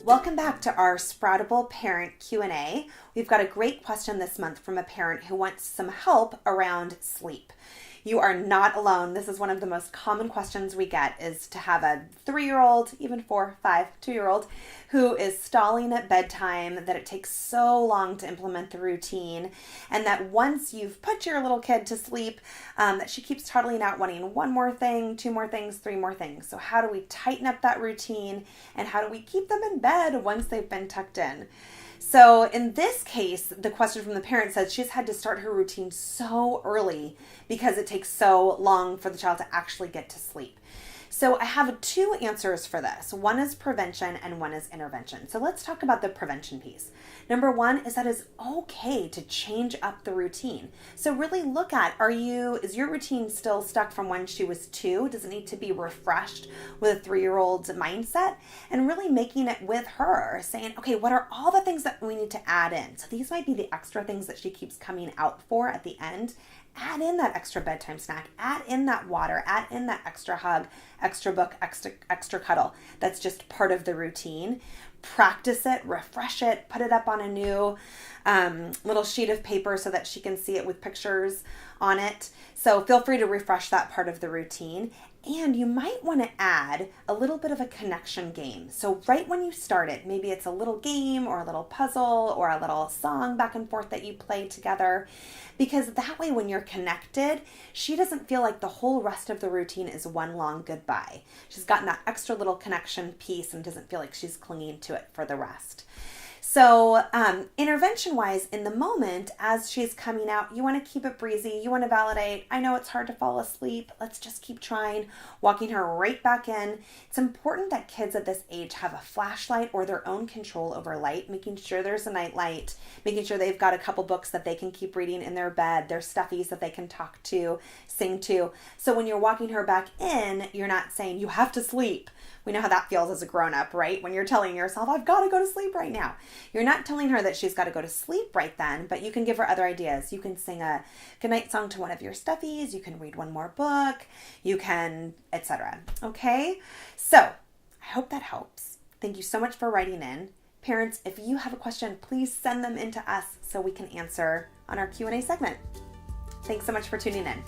Welcome back to our Sproutable Parent Q&A. We've got a great question this month from a parent who wants some help around sleep. You are not alone. This is one of the most common questions we get, is to have a 3-year-old, even 4, 5, 2-year-old, who is stalling at bedtime, that it takes so long to implement the routine, and that once you've put your little kid to sleep, that she keeps toddling out wanting one more thing, 2 more things, 3 more things. So how do we tighten up that routine, and how do we keep them in bed once they've been tucked in? So in this case, the question from the parent says she's had to start her routine so early because it takes so long for the child to actually get to sleep. So I have 2 answers for this. One is prevention and one is intervention. So let's talk about the prevention piece. Number 1 is that it's okay to change up the routine. So really look at, is your routine still stuck from when she was 2? Does it need to be refreshed with a 3-year-old's mindset? And really making it with her, saying, okay, what are all the things that we need to add in? So these might be the extra things that she keeps coming out for at the end. Add in that extra bedtime snack, add in that water, add in that extra hug, extra book, extra cuddle. That's just part of the routine. Practice it, refresh it, put it up on a new little sheet of paper so that she can see it with pictures on it. So feel free to refresh that part of the routine. And you might want to add a little bit of a connection game. So right when you start it, maybe it's a little game or a little puzzle or a little song back and forth that you play together. Because that way when you're connected, she doesn't feel like the whole rest of the routine is one long goodbye. She's gotten that extra little connection piece and doesn't feel like she's clinging to it for the rest. So intervention-wise, in the moment, as she's coming out, you want to keep it breezy. You want to validate, I know it's hard to fall asleep. Let's just keep trying, walking her right back in. It's important that kids at this age have a flashlight or their own control over light, making sure there's a night light, making sure they've got a couple books that they can keep reading in their bed, their stuffies that they can talk to, sing to. So when you're walking her back in, you're not saying, you have to sleep. We know how that feels as a grown-up, right? When you're telling yourself, I've got to go to sleep right now. You're not telling her that she's got to go to sleep right then, but you can give her other ideas. You can sing a goodnight song to one of your stuffies. You can read one more book. You can, etc. Okay? So I hope that helps. Thank you so much for writing in. Parents, if you have a question, please send them in to us so we can answer on our Q&A segment. Thanks so much for tuning in.